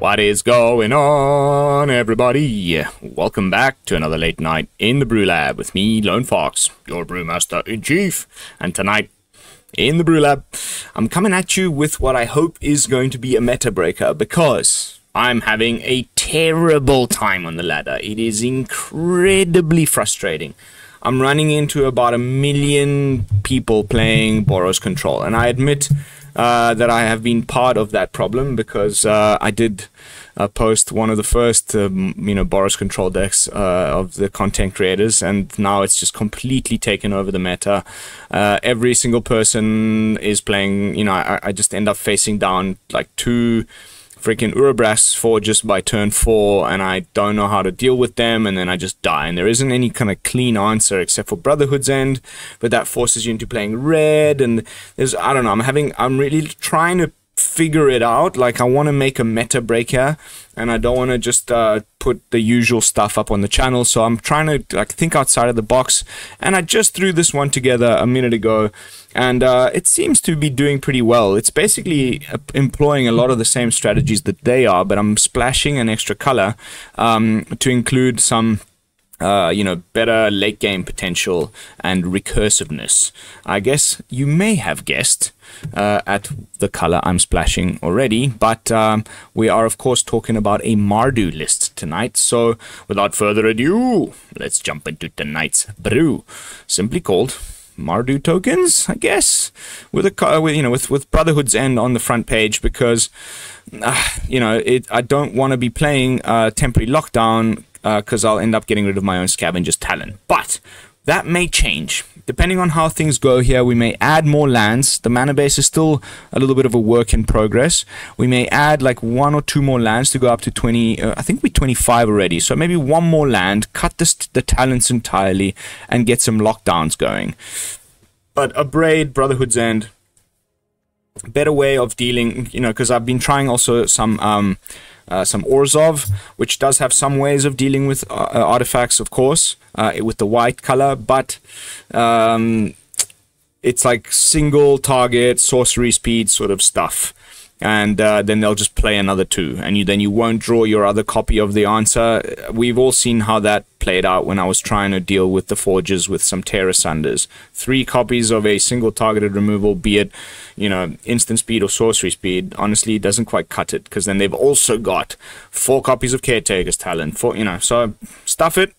What is going on, everybody? Welcome back to another late night in the BrewLab with me, Lone Fox, your Brewmaster-in-Chief. And tonight, in the BrewLab, I'm coming at you with what I hope is going to be a meta breaker, because I'm having a terrible time on the ladder. It is incredibly frustrating. I'm running into about 1 million people playing Boros Control, and I admit that I have been part of that problem, because I did post one of the first Boros Control decks of the content creators, and now it's just completely taken over the meta. Every single person is playing, I just end up facing down like 2 freaking Urabrask forges by turn 4, and I don't know how to deal with them, and then I just die, and there isn't any kind of clean answer except for Brotherhood's End, but that forces you into playing red, and there's, I don't know, I'm really trying to figure it out. Like, I want to make a meta breaker, and I don't want to just put the usual stuff up on the channel, so I'm trying to like think outside of the box, and I just threw this one together a minute ago, and it seems to be doing pretty well. It's basically employing a lot of the same strategies that they are, but I'm splashing an extra color to include some better late game potential and recursiveness. I guess you may have guessed at the color I'm splashing already, but we are of course talking about a Mardu list tonight. So without further ado, let's jump into tonight's brew, simply called Mardu tokens, I guess, with with Brotherhood's End on the front page, because I don't want to be playing temporary lockdown, because I'll end up getting rid of my own Scavenger's talent. But that may change. Depending on how things go here, we may add more lands. The mana base is still a little bit of a work in progress. We may add like 1 or 2 more lands to go up to 20. I think we're 25 already. So maybe 1 more land, cut the talents entirely, and get some lockdowns going. But Abrade, Brotherhood's End, better way of dealing, because I've been trying also some Orzhov, which does have some ways of dealing with artifacts, of course, with the white color, but it's like single target sorcery speed sort of stuff, and then they'll just play another 2, and then you won't draw your other copy of the answer. We've all seen how that played out when I was trying to deal with the forges with some Terra Sunders. 3 copies of a single targeted removal, be it instant speed or sorcery speed, honestly doesn't quite cut it, because then they've also got 4 copies of Caretaker's talent, so stuff it.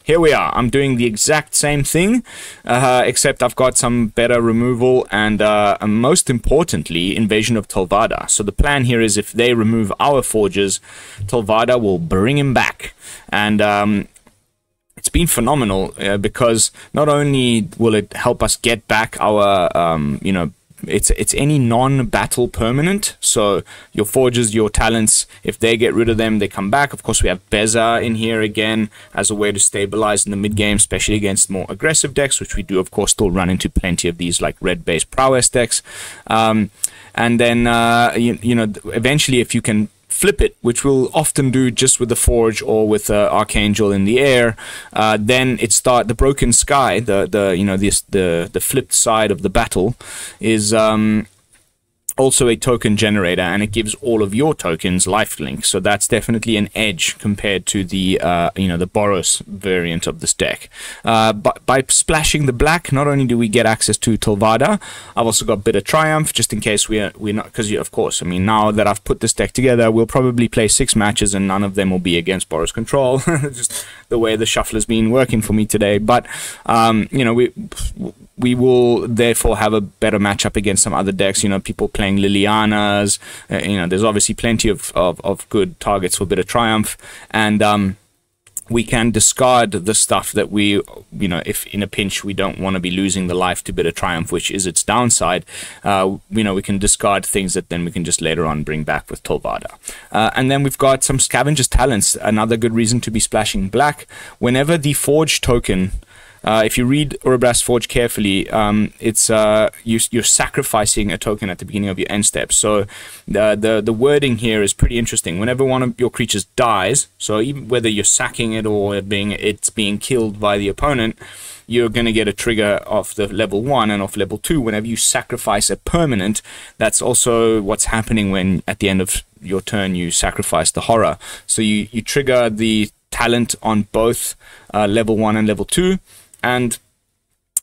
Here we are. I'm doing the exact same thing, except I've got some better removal and most importantly, Invasion of Tolvada. So the plan here is, if they remove our forges, Tolvada will bring him back. And it's been phenomenal, because not only will it help us get back our, it's any non-battle permanent, so your forges, your talents, if they get rid of them, they come back. Of course, we have Beza in here again as a way to stabilize in the mid-game, especially against more aggressive decks, which we do, of course, still run into plenty of these, like red-based prowess decks. And then, eventually, if you can flip it, which we'll often do just with the Forge or with Archangel in the air, then the Broken Sky, the flipped side of the battle, is also a token generator, and it gives all of your tokens lifelink. So that's definitely an edge compared to the the Boros variant of this deck. But by splashing the black, not only do we get access to Tolvada, I've also got Bitter Triumph, just in case we're not, because of course, now that I've put this deck together, we'll probably play 6 matches, and none of them will be against Boros Control. Just the way the shuffler's been working for me today. But we will therefore have a better matchup against some other decks, people playing Lilianas, there's obviously plenty of good targets for Bitter Triumph, and we can discard the stuff that we, if in a pinch we don't want to be losing the life to Bitter Triumph, which is its downside, we can discard things that then we can just later on bring back with Tolvada. And then we've got some Scavenger's Talents, another good reason to be splashing black. Whenever the Forge token, if you read Urabrask Forge carefully, it's you're sacrificing a token at the beginning of your end step. So the wording here is pretty interesting. Whenever one of your creatures dies, so even whether you're sacking it or it's being killed by the opponent, you're going to get a trigger off the level 1 and off level 2 whenever you sacrifice a permanent. That's also what's happening when at the end of your turn you sacrifice the horror. So you trigger the talent on both level 1 and level 2, and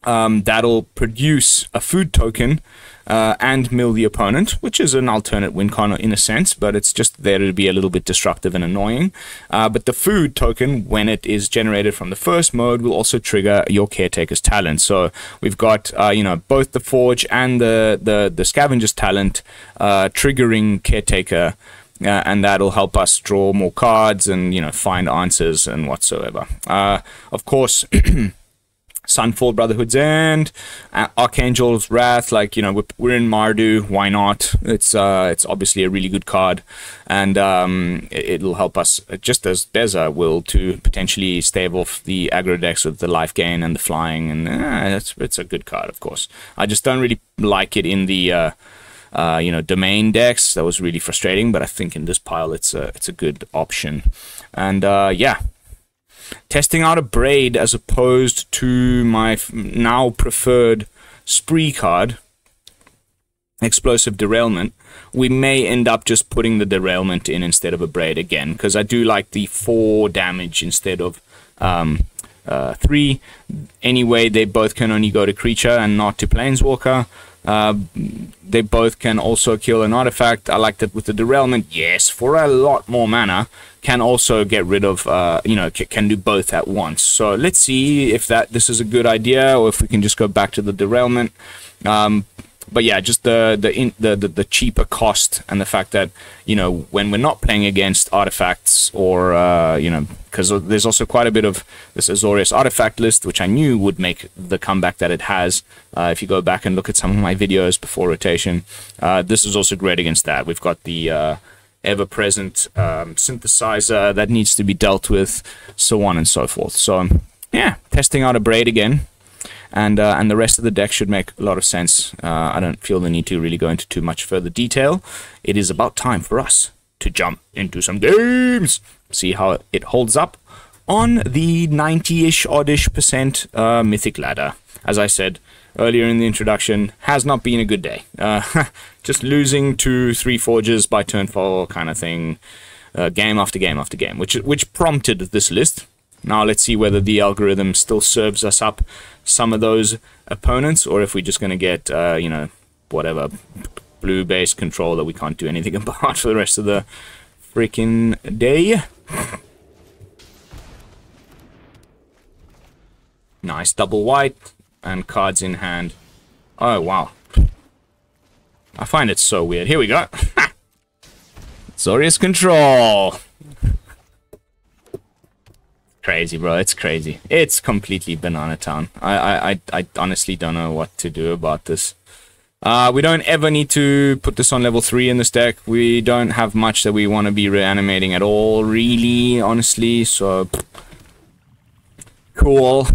that'll produce a food token and mill the opponent, which is an alternate win con in a sense, but it's just there to be a little bit disruptive and annoying. But the food token, when it is generated from the first mode, will also trigger your Caretaker's talent. So we've got you know, both the Forge and the Scavenger's talent triggering Caretaker, and that'll help us draw more cards and, you know, find answers and whatsoever. Of course, Sunfall, Brotherhood's End, Archangel of Wrath, like, you know, we're in Mardu, why not? It's obviously a really good card, and it'll help us, just as Beza will, to potentially stave off the aggro decks with the life gain and the flying, and it's a good card, of course. I just don't really like it in the you know, domain decks. That was really frustrating, but I think in this pile it's a good option. And yeah, testing out Abrade as opposed to my now preferred spree card, Explosive Derailment. We may end up just putting the Derailment in instead of Abrade again, because I do like the 4 damage instead of 3. Anyway, they both can only go to creature and not to planeswalker. They both can also kill an artifact. I like that with the Derailment, yes, for a lot more mana, can also get rid of, you know, can do both at once. So let's see if this is a good idea, or if we can just go back to the Derailment. But yeah, just the cheaper cost, and the fact that, you know, when we're not playing against artifacts, or you know, because there's also quite a bit of this Azorius artifact list, which I knew would make the comeback that it has. If you go back and look at some of my videos before rotation, this is also great against that. We've got the ever-present synthesizer that needs to be dealt with, so on and so forth. So yeah, testing out Abrade again. And the rest of the deck should make a lot of sense. I don't feel the need to really go into too much further detail. It is about time for us to jump into some games. See how it holds up on the 90-ish, oddish percent Mythic ladder. As I said earlier in the introduction, has not been a good day. Just losing to 3 Forges by turn 4 kind of thing, game after game after game, which prompted this list. Now let's see whether the algorithm still serves us up some of those opponents, or if we're just going to get, you know, whatever, blue-based control that we can't do anything about for the rest of the freaking day. Nice double white, and cards in hand. Oh, wow. I find it so weird. Here we go. Azorius Control. Crazy, bro. It's crazy. It's completely banana town. I honestly don't know what to do about this. We don't ever need to put this on level 3 in this deck. We don't have much that we want to be reanimating at all, really, honestly. So, cool.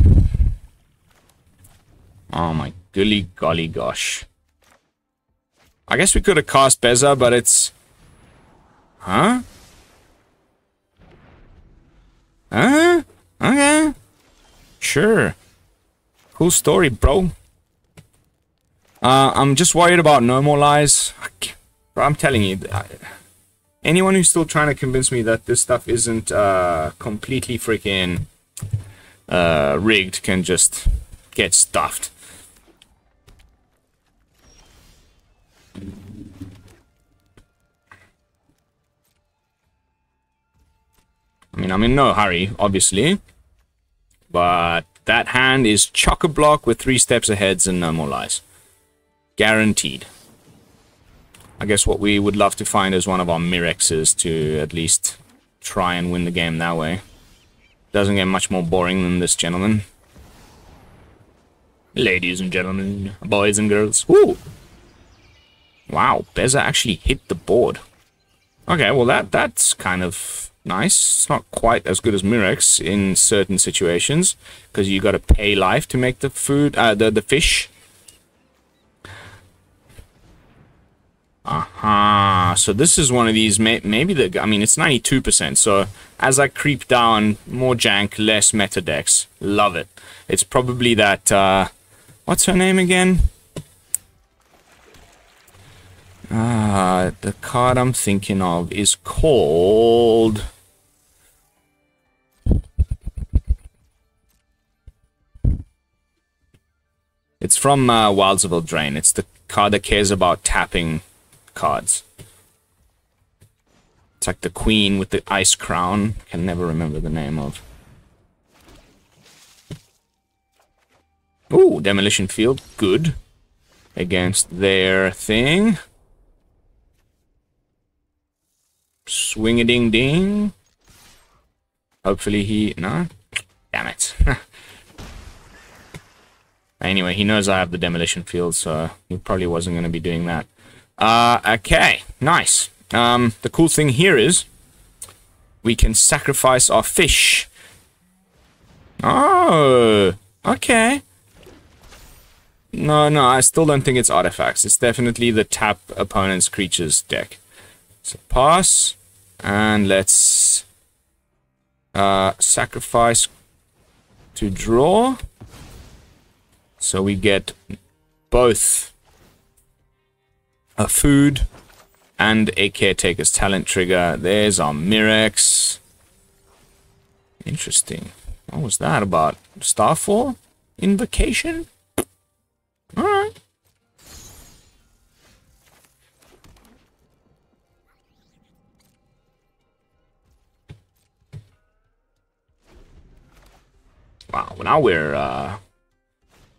Oh my golly golly gosh. I guess we could have cast Beza, but it's... Huh? Huh? Okay. Sure. Cool story, bro. I'm just worried about No More Lies. Bro, I'm telling you, anyone who's still trying to convince me that this stuff isn't completely freaking rigged can just get stuffed. I mean, I'm in no hurry, obviously, but that hand is chock-a-block with 3 steps ahead and No More Lies. Guaranteed. I guess what we would love to find is one of our Mirrexes to at least try and win the game that way. Doesn't get much more boring than this, gentlemen. Ladies and gentlemen, boys and girls. Woo! Wow, Beza actually hit the board. Okay, well that's kind of... nice. It's not quite as good as Mirrex in certain situations, because you got to pay life to make the food, the fish. Aha. So this is one of these, maybe I mean, it's 92%, so as I creep down, more jank, less meta decks. Love it. It's probably that, what's her name again? The card I'm thinking of is called... It's from Wilds of Eldraine. It's the card that cares about tapping cards. It's like the queen with the ice crown. Can never remember the name of. Ooh, Demolition Field. Good. Against their thing. Swing-a-ding-ding. Hopefully he... No? Damn it. Anyway, he knows I have the Demolition Field, so he probably wasn't going to be doing that. Okay, nice. The cool thing here is we can sacrifice our fish. Oh, okay. No, I still don't think it's artifacts. It's definitely the tap opponent's creatures deck. So pass, and let's sacrifice to draw. So we get both a food and a Caretaker's talent trigger. There's our Mirrex. Interesting. What was that about? Starfall? Invocation? Alright. Wow, now we're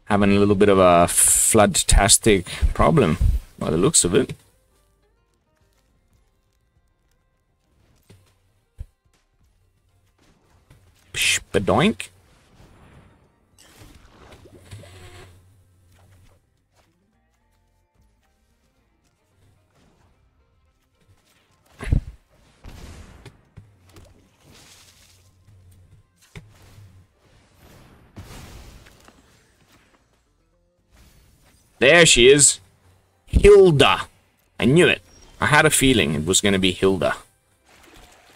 having a little bit of a flood-tastic problem by the looks of it. Spadoink. There she is. Hylda. I knew it. I had a feeling it was going to be Hylda.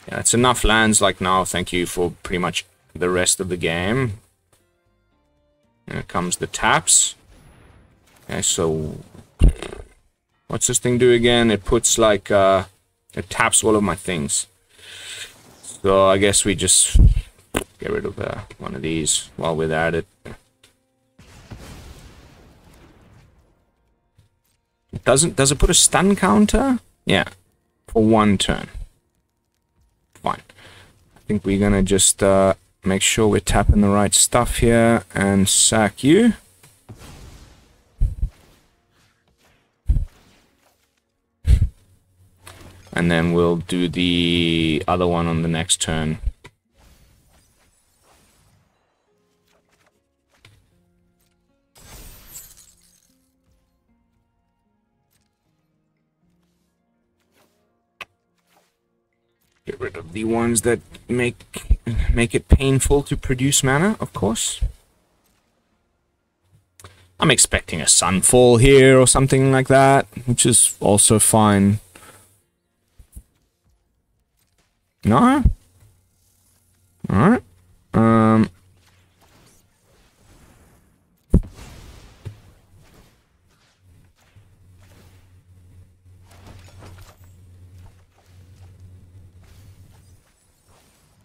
Yeah, it's enough lands like now. Thank you for pretty much the rest of the game. Here comes the taps. Okay, so... What's this thing do again? It puts like... it taps all of my things. So I guess we just get rid of one of these while we're at it. Does it put a stun counter? Yeah. For 1 turn. Fine. I think we're gonna just make sure we're tapping the right stuff here and sack you. And then we'll do the other one on the next turn. Get rid of the ones that make it painful to produce mana, of course. I'm expecting a Sunfall here or something like that, which is also fine. No? Alright.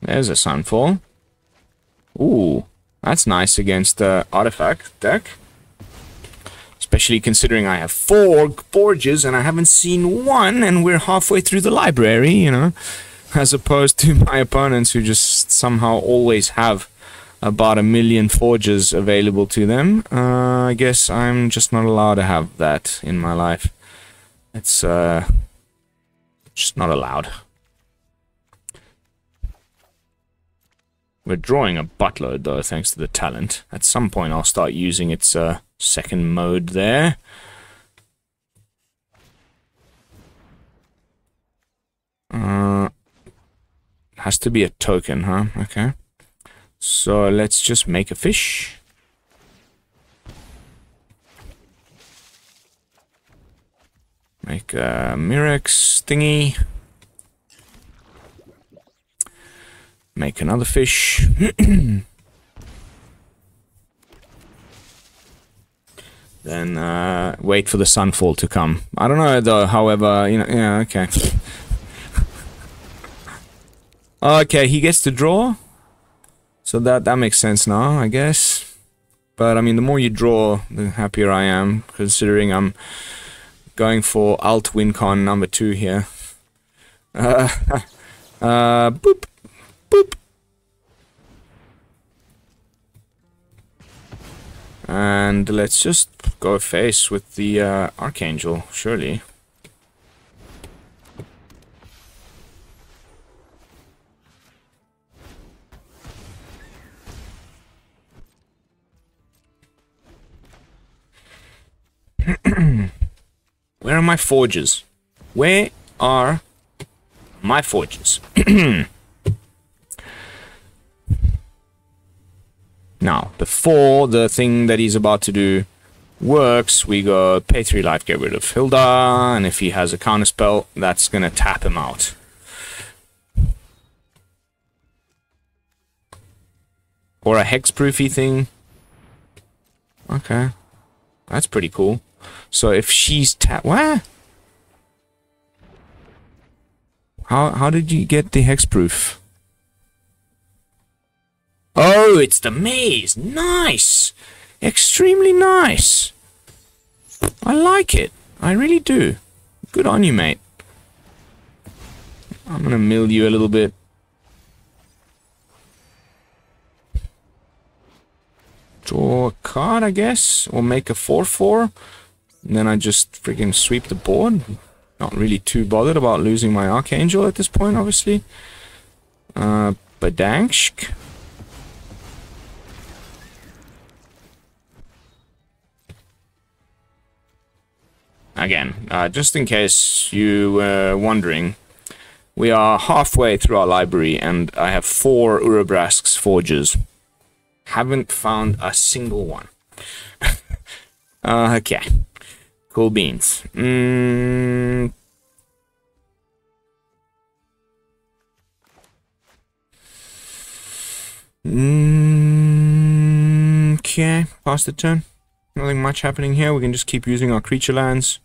There's a Sunfall. Ooh, that's nice against the artifact deck. Especially considering I have 4 forges and I haven't seen 1 and we're halfway through the library, you know. As opposed to my opponents who just somehow always have about 1 million forges available to them. I guess I'm just not allowed to have that in my life. It's just not allowed. We're drawing a buttload though, thanks to the talent. At some point I'll start using its second mode there. Has to be a token, huh? Okay. So let's just make a fish. Make a Mirrex thingy. Make another fish. then wait for the Sunfall to come. I don't know though, however, you know, yeah, okay. Okay, he gets to draw. So that makes sense now, I guess. But I mean, the more you draw, the happier I am, considering I'm going for Alt Wincon number 2 here. Boop, boop. And let's just go face with the Archangel, surely. Where are my forges? Where are my forges? Now, before the thing that he's about to do works, we go pay 3 life, get rid of Hylda, and if he has a counterspell, that's gonna tap him out. Or a hexproofy thing. Okay. That's pretty cool. So if she's where? How did you get the hexproof? Oh, it's the maze. Nice. Extremely nice. I like it. I really do. Good on you, mate. I'm gonna mill you a little bit. Draw a card, I guess, or make a 4/4. And then I just freaking sweep the board. Not really too bothered about losing my Archangel at this point, obviously. Badansk. Again, just in case you were wondering, we are halfway through our library and I have 4 Urabrask's forges. Haven't found a single one. Okay. Cool beans. Okay, pass the turn. Nothing much happening here. We can just keep using our creature lands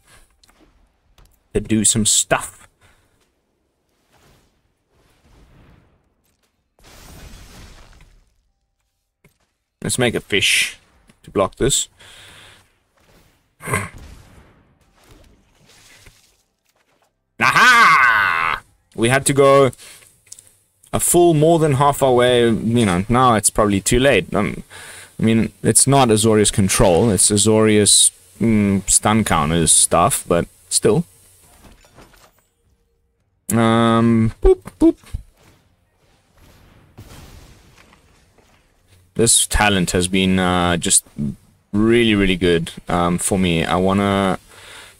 to do some stuff. Let's make a fish to block this. Aha! We had to go a full more than half our way. You know, now it's probably too late. I mean, it's not Azorius Control. It's Azorius stun counters stuff, but still. Boop, boop. This talent has been just really, really good for me. I want to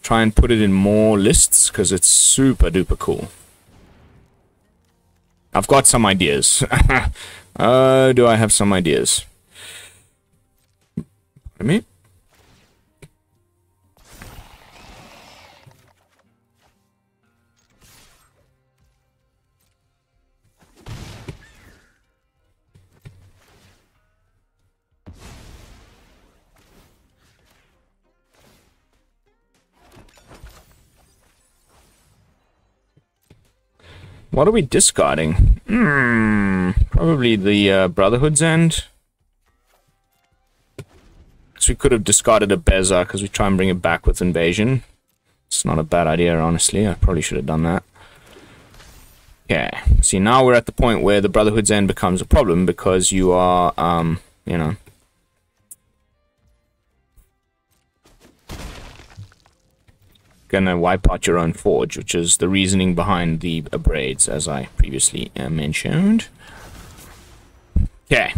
try and put it in more lists because it's super duper cool. I've got some ideas. Do I have some ideas? Pardon me? What are we discarding? Probably the Brotherhood's End. So we could have discarded a Beza because we try and bring it back with Invasion. It's not a bad idea, honestly. I probably should have done that. Okay. See, now we're at the point where the Brotherhood's End becomes a problem because you are, you know, gonna wipe out your own forge, which is the reasoning behind the Abrades, as I previously mentioned. Okay,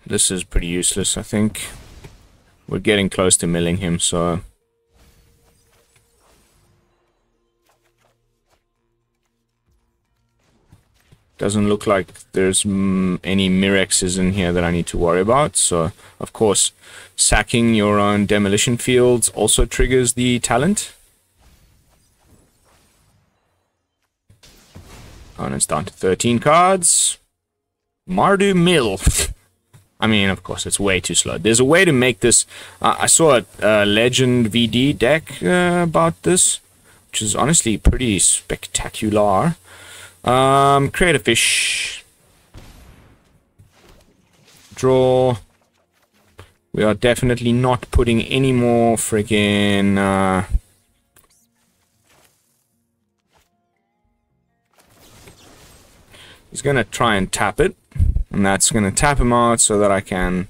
this is pretty useless, I think. We're getting close to milling him, so... Doesn't look like there's any Mirrexes in here that I need to worry about. So, of course, sacking your own Demolition Fields also triggers the talent. Opponent's down to 13 cards. Mardu Mill. I mean, of course, it's way too slow. There's a way to make this... I saw a Legend VD deck about this, which is honestly pretty spectacular. Create a fish. Draw. We are definitely not putting any more freaking... He's gonna try and tap it. And that's gonna tap him out so that I can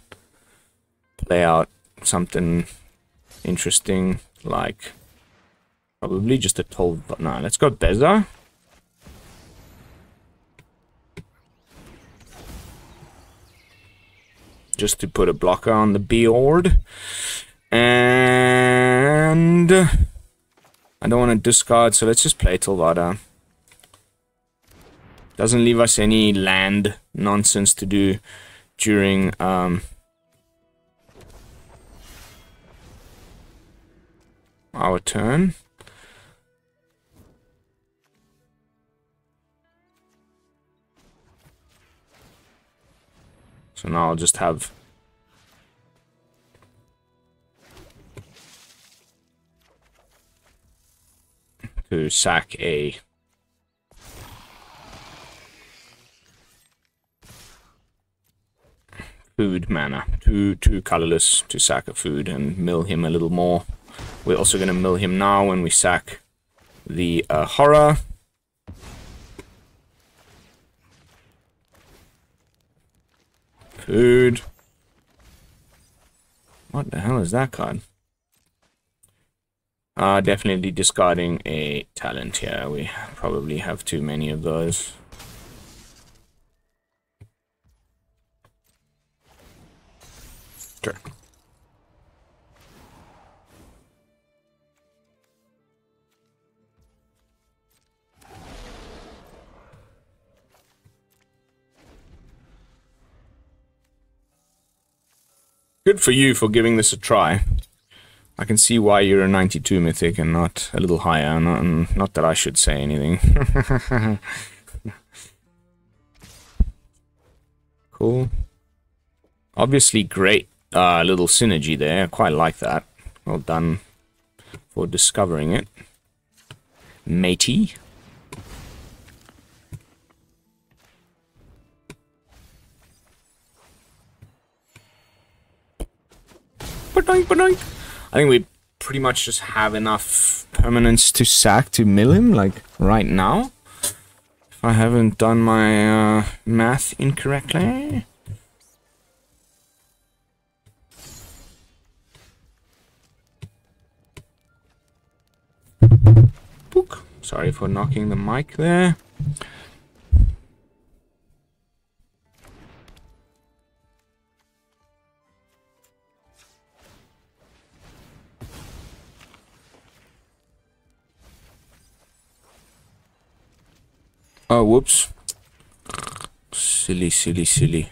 play out something interesting, like probably just a Tolvada. No, let's go Beza. Just to put a blocker on the board. And I don't want to discard, so let's just play Tolvada. Doesn't leave us any land nonsense to do during our turn. So now I'll just have to sack a food mana, two colorless to sack a food and mill him a little more. We're also going to mill him now when we sack the horror. Food. What the hell is that card? Definitely discarding a talent here. We probably have too many of those. Sure. Good for you for giving this a try. I can see why you're a 92 Mythic and not a little higher. Not that I should say anything. Cool. Obviously great little synergy there. I quite like that. Well done for discovering it, matey. I think we pretty much just have enough permanents to sack to mill him, like, right now. If I haven't done my math incorrectly. Book. Sorry for knocking the mic there. Oh, whoops. Silly, silly, silly.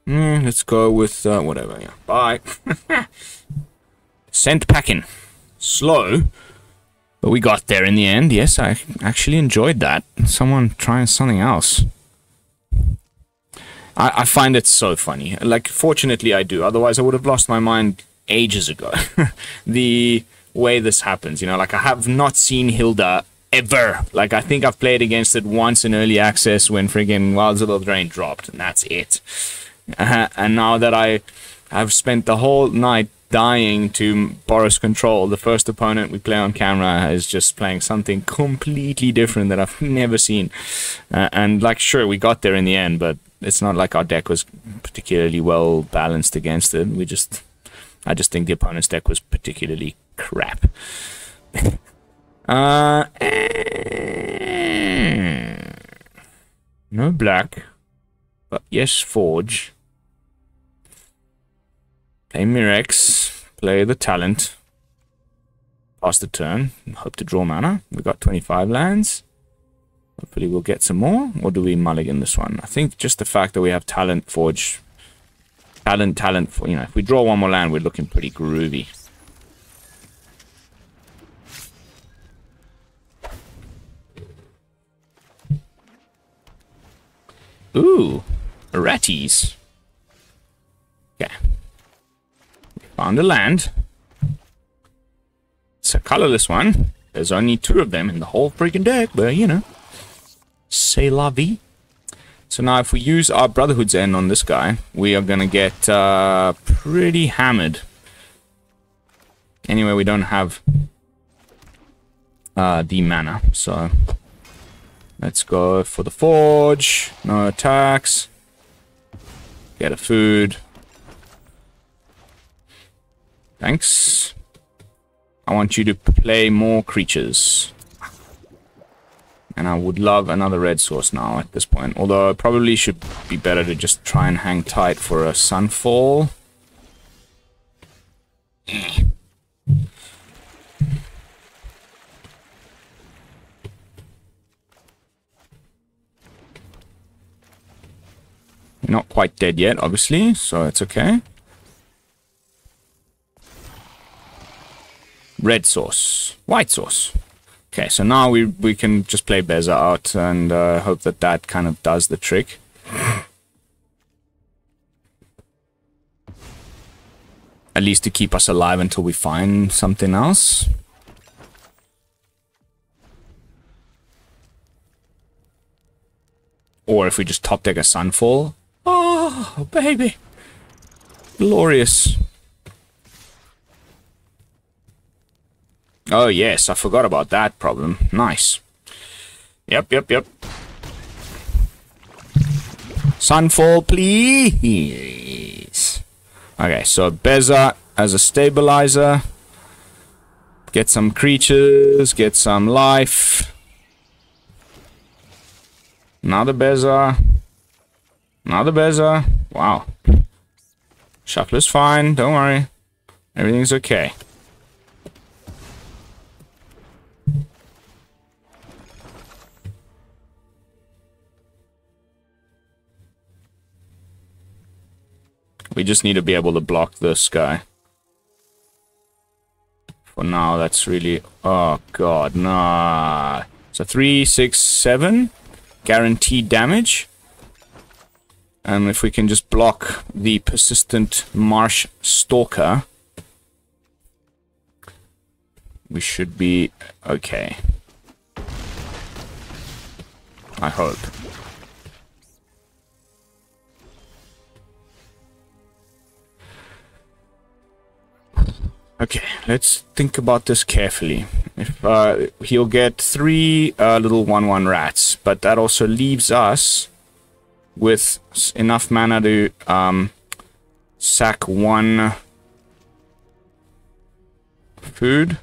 Let's go with whatever, yeah. Bye. Sent packing. Slow. But we got there in the end. Yes, I actually enjoyed that. Someone trying something else. I find it so funny. Like, fortunately I do. Otherwise I would have lost my mind ages ago. The way this happens, you know, like I have not seen Hylda ever. Like I think I've played against it once in early access when friggin' Wilds of Drain dropped, and that's it. And now that I have spent the whole night dying to Boros Control, the first opponent we play on camera is just playing something completely different that I've never seen. And like, sure, we got there in the end, but it's not like our deck was particularly well balanced against it. I just think the opponent's deck was particularly crap. No black, but yes, forge. Play Mirrex, play the talent. Pass the turn, hope to draw mana. We've got 25 lands. Hopefully we'll get some more. Or do we mulligan this one? I think just the fact that we have talent, forge, talent, you know, if we draw one more land, we're looking pretty groovy. Ooh, ratties. Okay. Found a land. It's a colorless one. There's only 2 of them in the whole freaking deck, but you know. C'est la vie. So now if we use our Brotherhood's End on this guy, we are gonna get pretty hammered. Anyway, we don't have the mana, so let's go for the forge. No attacks. Get a food. Thanks. I want you to play more creatures. And I would love another red source now at this point. Although it probably should be better to just try and hang tight for a Sunfall. Not quite dead yet, obviously, so it's okay. Red source. White source. Okay, so now we can just play Beza out and hope that that kind of does the trick. At least to keep us alive until we find something else. Or if we just top deck a Sunfall. Oh, baby. Glorious. Oh, yes, I forgot about that problem. Nice. Yep. Sunfall, please. Okay, so Beza as a stabilizer. Get some creatures, get some life. Another Beza. Another Beza. Wow. Shuffler's fine, don't worry. Everything's okay. We just need to be able to block this guy. For now, that's really... Oh, God, nah. So 3, 6, 7. Guaranteed damage. And if we can just block the persistent Marsh Stalker, we should be okay. I hope. Okay, let's think about this carefully. If he'll get 3 little 1/1 rats, but that also leaves us with enough mana to sack 1 food.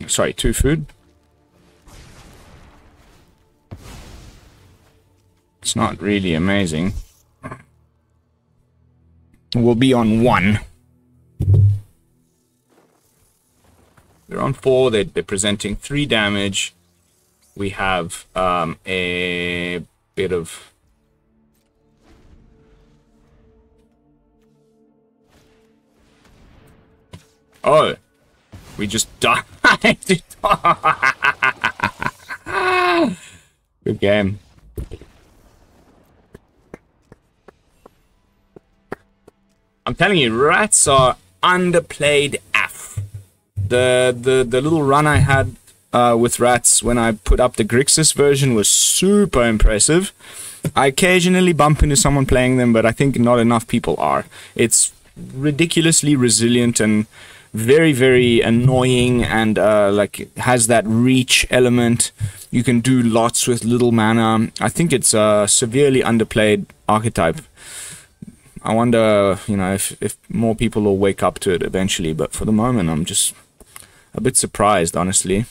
Sorry, 2 food. It's not really amazing. We'll be on 1. We're on 4. They're presenting 3 damage. We have a bit of... Oh! We just died! Good game. I'm telling you, rats are underplayed AF. The little run I had with rats when I put up the Grixis version was super impressive. I occasionally bump into someone playing them, but I think not enough people are. It's ridiculously resilient and very, very annoying, and like has that reach element. You can do lots with little mana. I think it's a severely underplayed archetype. I wonder, you know, if more people will wake up to it eventually, but for the moment I'm just a bit surprised, honestly.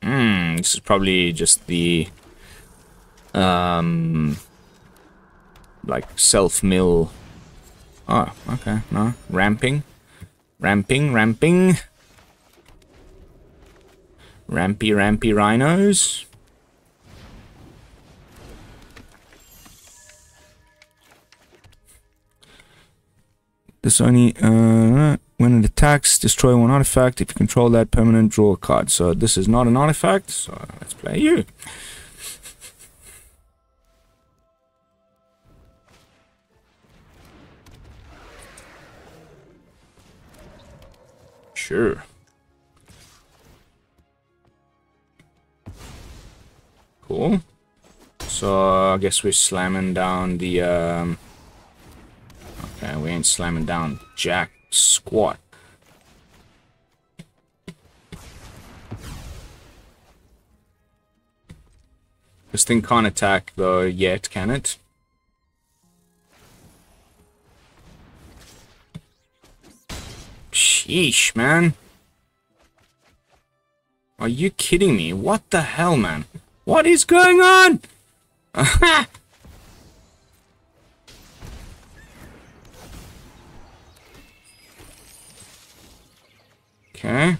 This is probably just the like self-mill. Oh, okay, no, ramping, rampy rhinos. This only when it attacks, destroy one artifact. If you control that permanent, draw a card. So this is not an artifact. So let's play you. Sure. Cool. So I guess we're slamming down the okay, we ain't slamming down jack squat. This thing can't attack though yet, can it? Sheesh, man. Are you kidding me? What the hell, man? What is going on? Aha! Okay.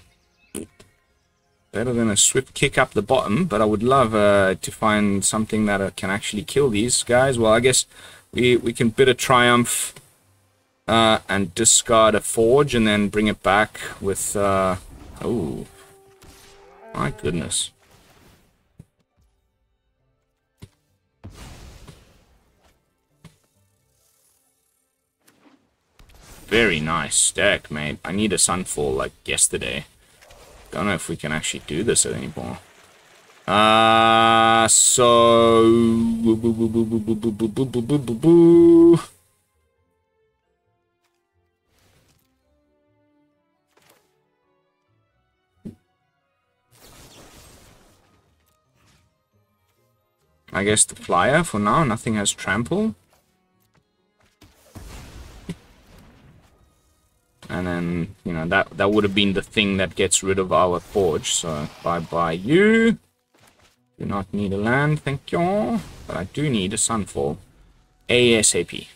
Better than a swift kick up the bottom, but I would love to find something that can actually kill these guys. Well, I guess we can bid a triumph and discard a forge and then bring it back with oh my goodness. Very nice deck, mate. I need a Sunfall like yesterday. Don't know if we can actually do this anymore. So I guess the flyer for now. Nothing has trample. And then, you know, that would have been the thing that gets rid of our forge. So, bye-bye you. Do not need a land, thank you. But I do need a Sunfall. ASAP.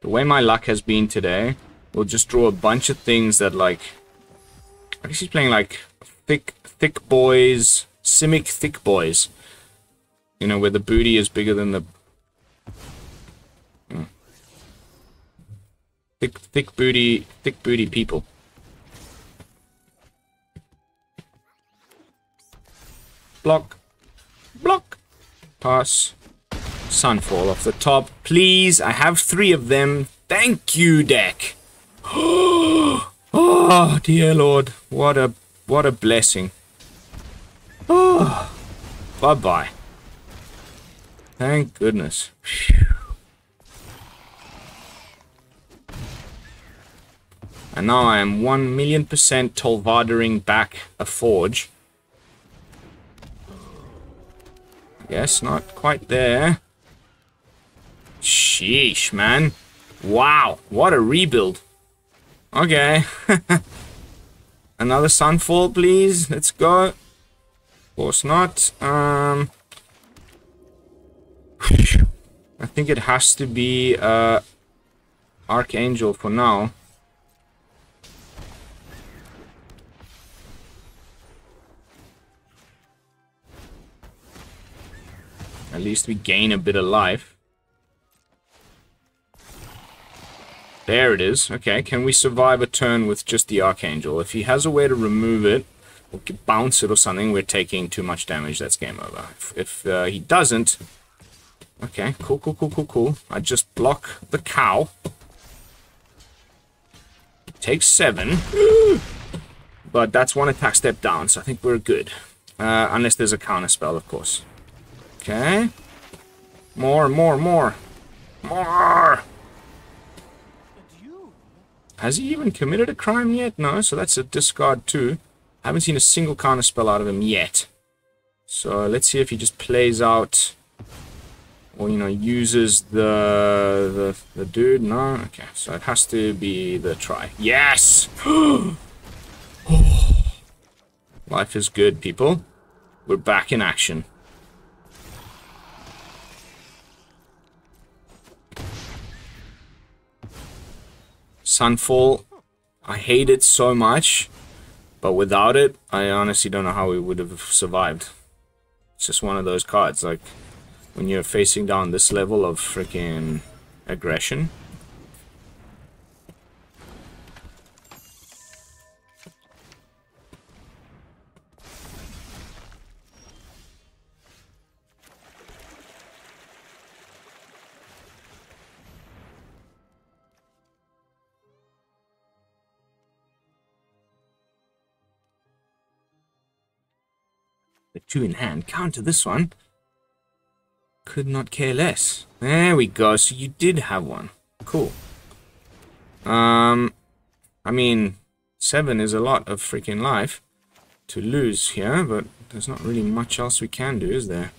The way my luck has been today, we'll just draw a bunch of things that, like... I guess he's playing, like, thick boys, Simic thick boys. You know, where the booty is bigger than the... Thick booty people. Block. Block. Pass. Sunfall off the top. Please, I have 3 of them. Thank you, deck. Oh, dear Lord. What a blessing. Oh, bye-bye. Thank goodness. Phew. And now I am 1,000,000% Tolvadering back a forge. Yes, not quite there. Sheesh, man. Wow, what a rebuild. Okay. Another Sunfall, please. Let's go. Of course not. I think it has to be Archangel for now. At least we gain a bit of life. There it is. Okay, can we survive a turn with just the Archangel? If he has a way to remove it, or bounce it or something, we're taking too much damage. That's game over. If he doesn't... Okay, cool. I just block the cow. Takes 7. But that's 1 attack step down, so I think we're good. Unless there's a counter spell, of course. Okay. More. Has he even committed a crime yet? No, so that's a discard too. I haven't seen a single counter spell out of him yet. So let's see if he just plays out, or, you know, uses the dude. No? Okay, so it has to be the try. Yes! Life is good, people. We're back in action. Sunfall, I hate it so much. But without it, I honestly don't know how we would have survived. It's just one of those cards, like, when you're facing down this level of freaking aggression. The 2 in hand. Counter this one. Could not care less. There we go. So you did have one. Cool. I mean, 7 is a lot of freaking life to lose here, but there's not really much else we can do, is there?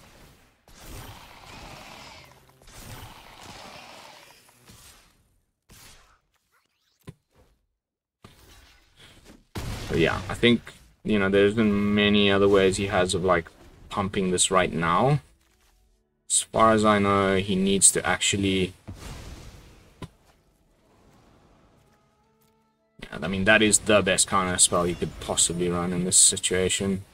But yeah, I think, you know, there's been many other ways he has of, like, pumping this right now. As far as I know, he needs to actually... Yeah, I mean, that is the best counter spell you could possibly run in this situation.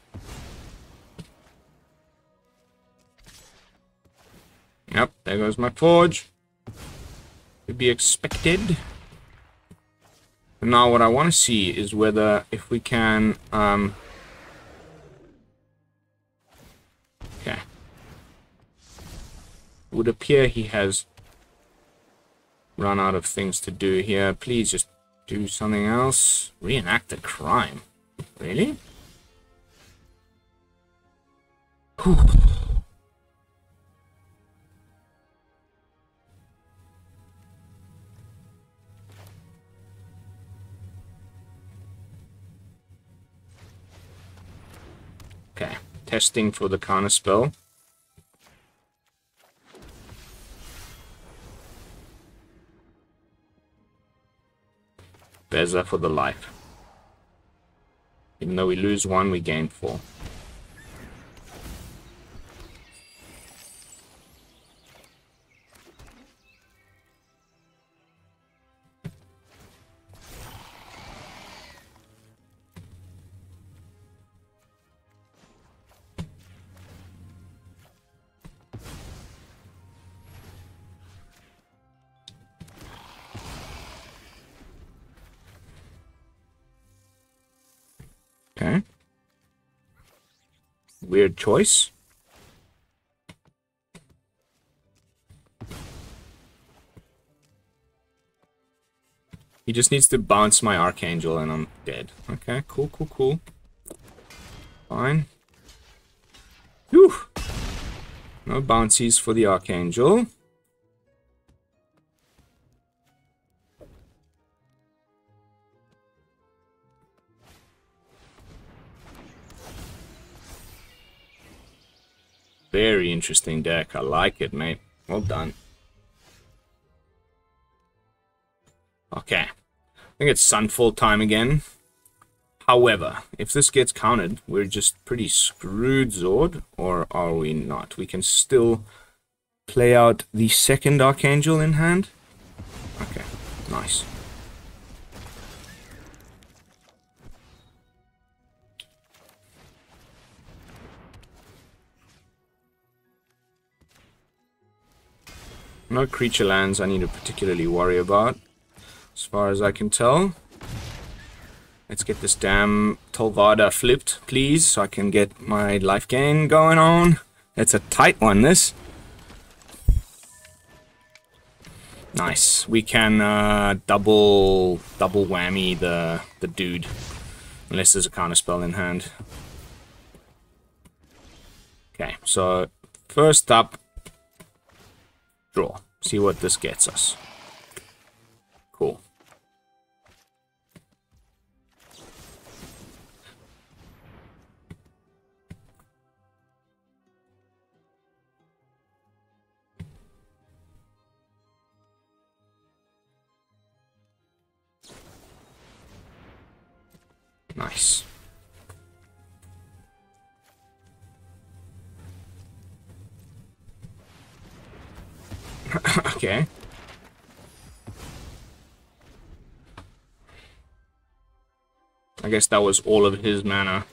Yep, there goes my forge. To be expected. But now what I want to see is whether, if we can... Okay. It would appear he has run out of things to do here. Please just do something else. Reenact a crime. Really? Whew. Okay, testing for the counter spell. Beza for the life. Even though we lose 1, we gain 4. Okay. Weird choice. He just needs to bounce my Archangel and I'm dead. Okay, cool, cool, cool. Fine. Whew. No bouncies for the Archangel. Very interesting deck. I like it, mate. Well done. Okay. I think it's Sunfall time again. However, if this gets countered, we're just pretty screwed, Zord. Or are we not? We can still play out the second Archangel in hand. Okay. Nice. No creature lands I need to particularly worry about, as far as I can tell. Let's get this damn Tolvada flipped, please, so I can get my life gain going on. It's a tight one, this. Nice. We can double whammy the dude, unless there's a counterspell in hand. Okay, so first up, draw. See what this gets us. Cool. Nice. Okay. I guess that was all of his mana.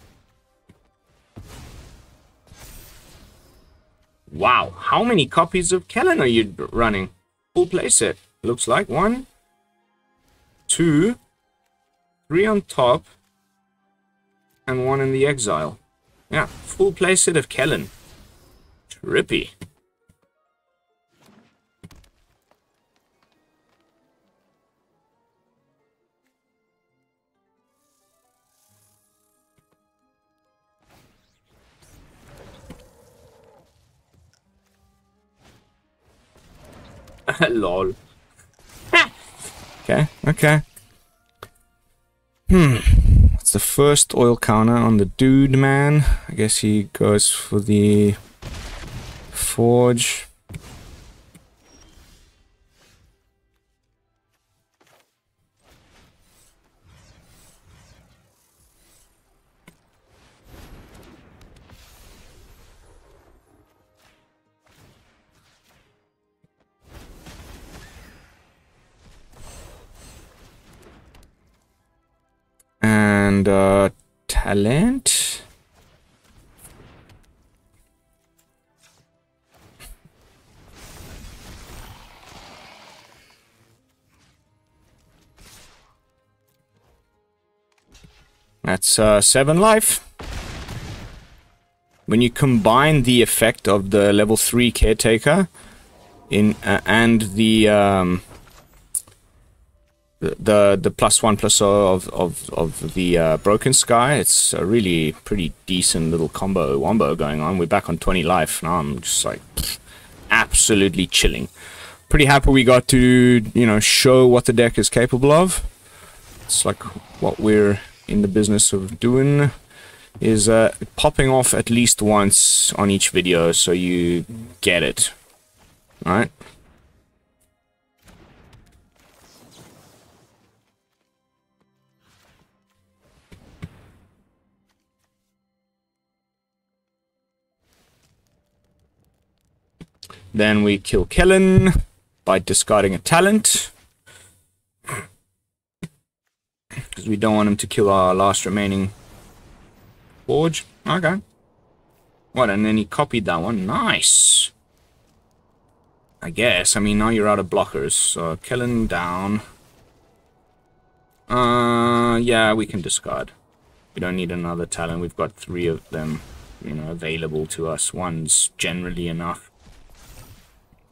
Wow, how many copies of Kellen are you running? Full playset. Looks like 1, 2, 3 on top, and 1 in the exile. Yeah, full playset of Kellen. Trippy. Lol. Okay, okay. It's the first oil counter on the dude, man. I guess he goes for the forge. And talent. That's 7 life. When you combine the effect of the level 3 Caretaker in and the +1/+0 of the Broken Sky, it's a really pretty decent little wombo going on. We're back on 20 life now. I'm just like absolutely chilling. Pretty happy we got to, you know, show what the deck is capable of. It's like what we're in the business of doing, is popping off at least once on each video so you get it, right? Then we kill Kellen by discarding a talent, because we don't want him to kill our last remaining forge. Okay. What, and then he copied that one. Nice. I guess. I mean, now you're out of blockers. So, Kellen down. Yeah, we can discard. We don't need another talent. We've got 3 of them, you know, available to us. One's generally enough.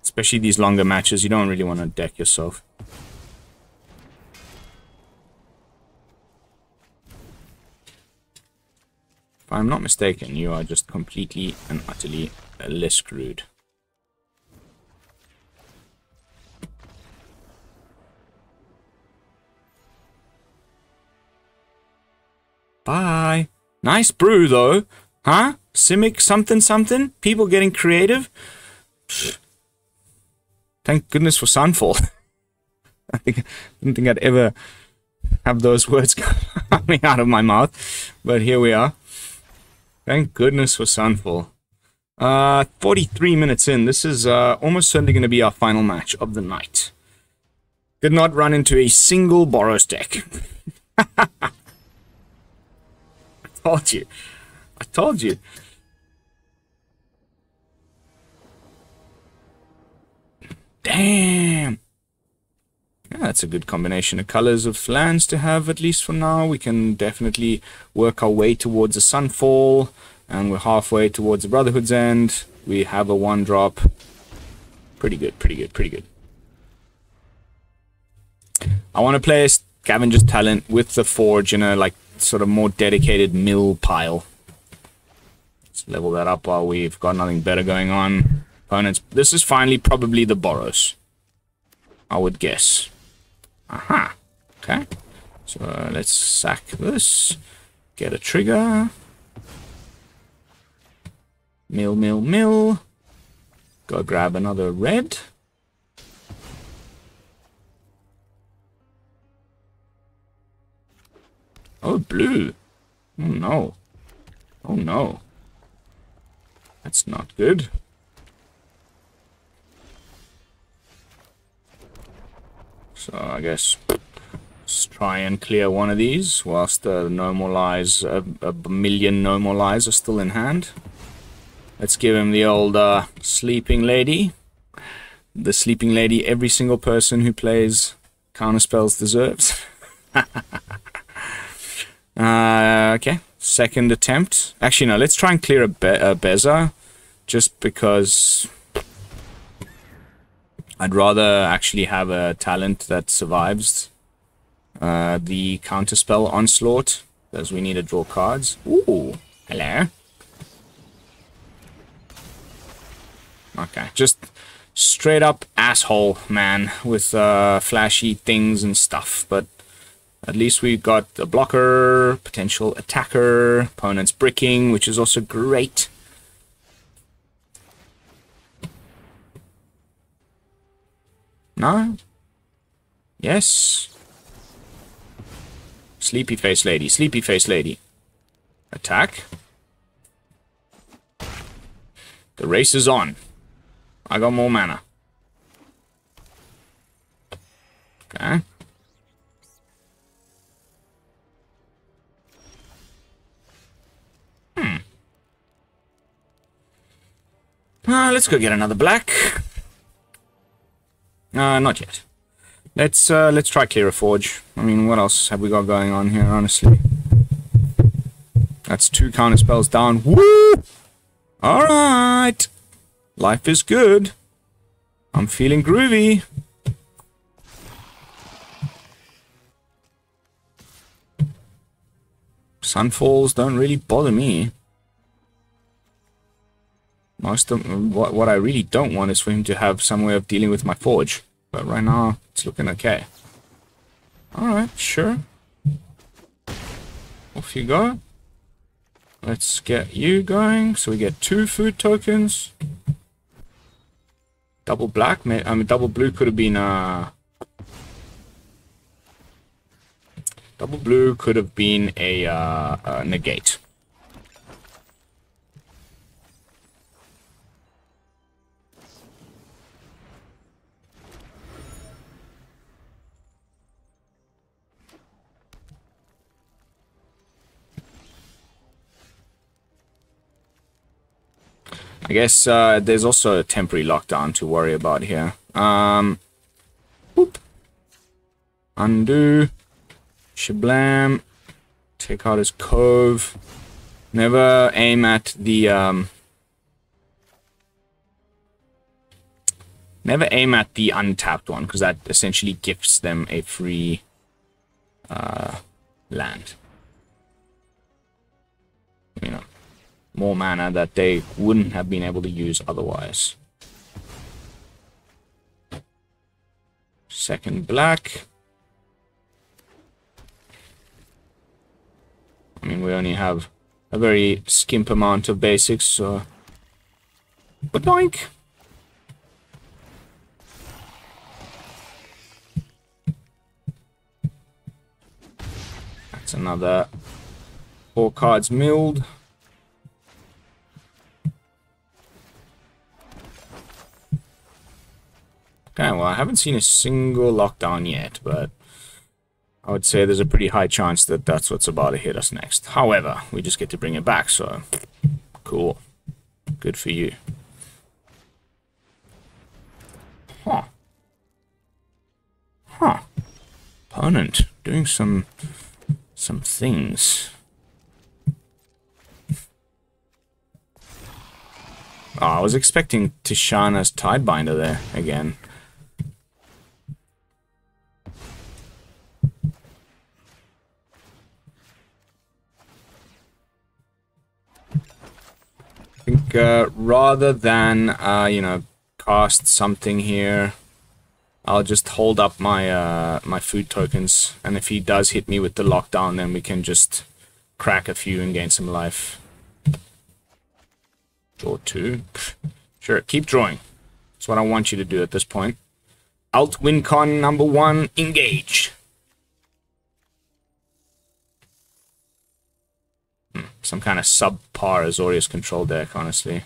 Especially these longer matches, you don't really want to deck yourself. If I'm not mistaken, you are just completely and utterly less screwed. Bye. Nice brew, though. Huh? Simic something something? People getting creative? Thank goodness for Sunfall. I didn't think I'd ever have those words coming out of my mouth, but here we are. Thank goodness for Sunfall. 43 minutes in. This is almost certainly going to be our final match of the night. Did not run into a single Boros deck. I told you. I told you. Damn! Yeah, that's a good combination of colors of lands to have, at least for now. We can definitely work our way towards a Sunfall, and we're halfway towards the Brotherhood's end. We have a 1-drop. Pretty good, pretty good, pretty good. I want to play a Scavenger's Talent with the Forge in a, like, sort of more dedicated mill pile. Let's level that up while we've got nothing better going on. Opponents. This is finally probably the Boros, I would guess. Aha. Okay. So let's sack this. Get a trigger. Mill, mill, mill. Go grab another red. Oh, blue. Oh no. Oh no. That's not good. So I guess Let's try and clear one of these whilst the no more lies, a million no more lies are still in hand. Let's give him the old sleeping lady. The sleeping lady every single person who plays counterspells deserves. Okay, second attempt. Actually, no, let's try and clear a Beza, just because I'd rather actually have a talent that survives the counterspell onslaught, because we need to draw cards. Ooh, hello. Okay, just straight up asshole, man, with flashy things and stuff, but at least we've got a blocker, potential attacker, opponent's bricking, which is also great. No? Yes? Sleepy face lady, sleepy face lady. Attack. The race is on. I got more mana. Okay. Let's go get another black. Not yet. Let's try clear a forge. I mean, what else have we got going on here, honestly? That's 2 counter spells down. Woo! Alright! Life is good. I'm feeling groovy. Sunfalls don't really bother me. Most of what I really don't want is for him to have some way of dealing with my forge. But right now, it's looking okay. Alright, sure. Off you go. Let's get you going. So we get 2 food tokens. Double black. I mean, double blue could have been double blue could have been a negate. I guess there's also a temporary lockdown to worry about here. Whoop. Undo. Shablam. Take out his cove. Never aim at the never aim at the untapped one, because that essentially gifts them a free land. You know, more mana that they wouldn't have been able to use otherwise. Second black. I mean, we only have a very skimp amount of basics, so... But doink! That's another 4 cards milled. Okay, well, I haven't seen a single lockdown yet, but I would say there's a pretty high chance that that's what's about to hit us next. However, we just get to bring it back, so cool. Good for you. Huh. Huh. Opponent doing some things. Oh, I was expecting Tishana's Tidebinder there again. I think rather than, you know, cast something here, I'll just hold up my my food tokens, and if he does hit me with the lockdown, then we can just crack a few and gain some life. Draw 2. Sure, keep drawing. That's what I want you to do at this point. Alt WinCon number 1, engage. Some kind of subpar Azorius control deck, honestly.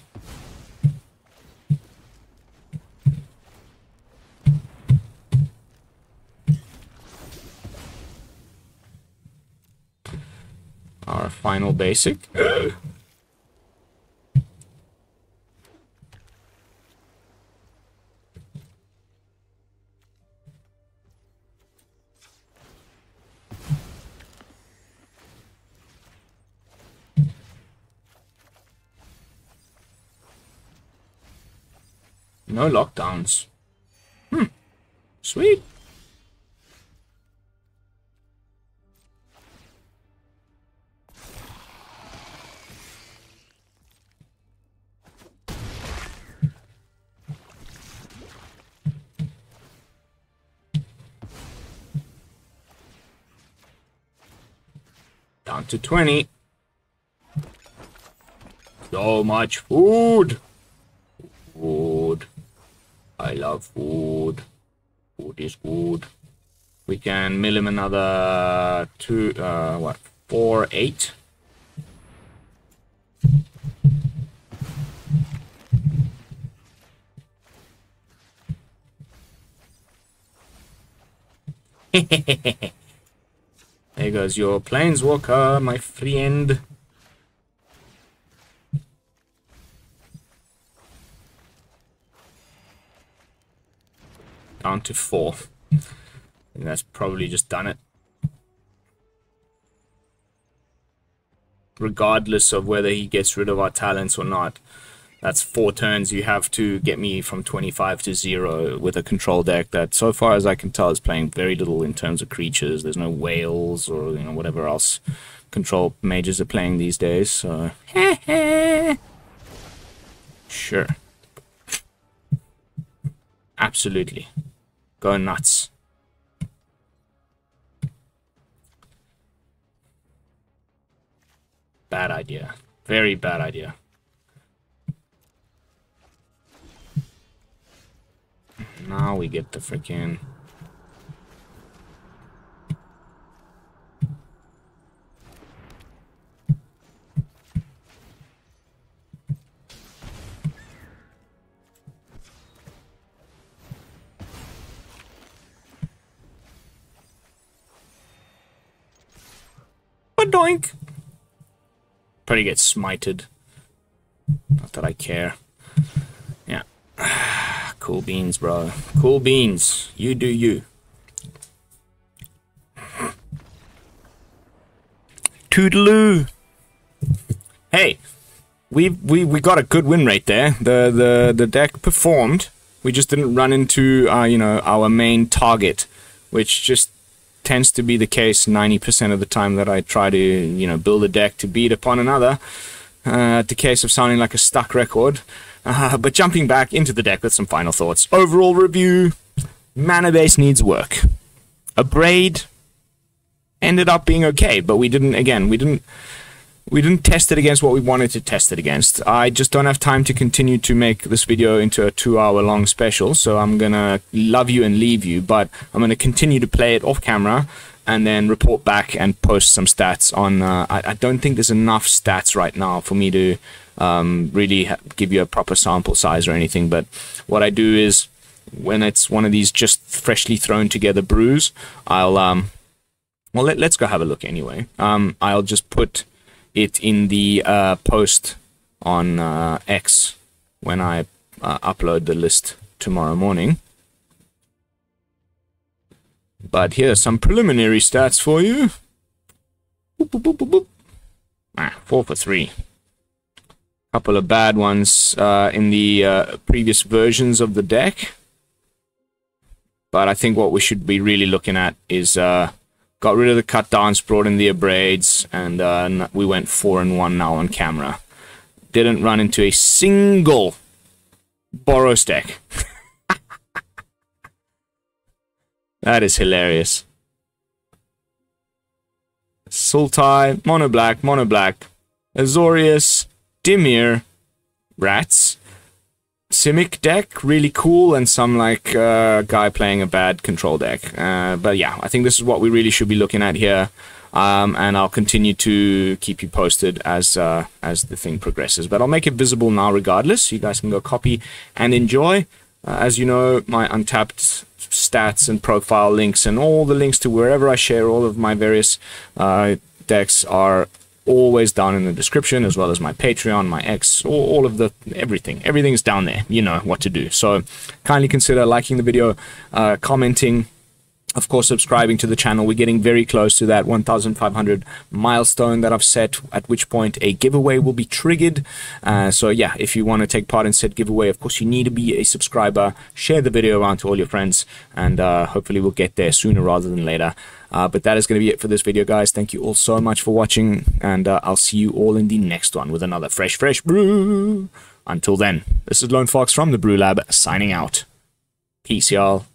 final basic. No lockdowns. Sweet. Down to 20. So much food. Food. I love food. Food is good. We can mill him another 4, 8. There goes your planeswalker, my friend. Down to 4. And that's probably just done it. Regardless of whether he gets rid of our talents or not. That's 4 turns you have to get me from 25 to 0 with a control deck that, so far as I can tell, is playing very little in terms of creatures. There's no whales or, you know, whatever else control mages are playing these days, so... Sure. Absolutely. Go nuts. Bad idea. Very bad idea. Now we get the freaking... Doink! Probably get smited. Not that I care. Yeah. Cool beans, bro. Cool beans. You do you. Toodaloo. Hey, we got a good win rate there. The deck performed. We just didn't run into you know, our main target, which just tends to be the case 90% of the time that I try to, you know, build a deck to beat upon another. The case of sounding like a stuck record. But jumping back into the deck with some final thoughts. Overall review, mana base needs work. Abrade ended up being okay, but we didn't test it against what we wanted to test it against. I just don't have time to continue to make this video into a 2-hour long special, so I'm gonna love you and leave you, but I'm gonna continue to play it off camera and then report back and post some stats on... I don't think there's enough stats right now for me to really give you a proper sample size or anything, but what I do is, when it's one of these just freshly thrown together brews, I'll... well, let's go have a look anyway. I'll just put it in the post on X when I upload the list tomorrow morning. But here's some preliminary stats for you. Boop, boop, boop, boop, boop. 4 for 3. Couple of bad ones in the previous versions of the deck. But I think what we should be really looking at is got rid of the cut downs, brought in the Abrades, and we went 4-1 now on camera. Didn't run into a single Boros deck. That is hilarious. Sultai, mono black, Azorius, Dimir, rats, Simic deck, really cool, and some like guy playing a bad control deck. But yeah, I think this is what we really should be looking at here, and I'll continue to keep you posted as the thing progresses. But I'll make it visible now regardless, so you guys can go copy and enjoy. As you know, my Untapped stats and profile links and all the links to wherever I share all of my various decks are always down in the description, as well as my Patreon, my X, all of the everything. Everything's down there. You know what to do. So kindly consider liking the video, commenting, of course, subscribing to the channel. We're getting very close to that 1,500 milestone that I've set, at which point a giveaway will be triggered. So yeah, if you want to take part in said giveaway, of course, you need to be a subscriber. Share the video around to all your friends, and hopefully we'll get there sooner rather than later. But that is going to be it for this video, guys. Thank you all so much for watching, and I'll see you all in the next one with another fresh brew. Until then, this is Lone Fox from the BrewLab, signing out. Peace, y'all.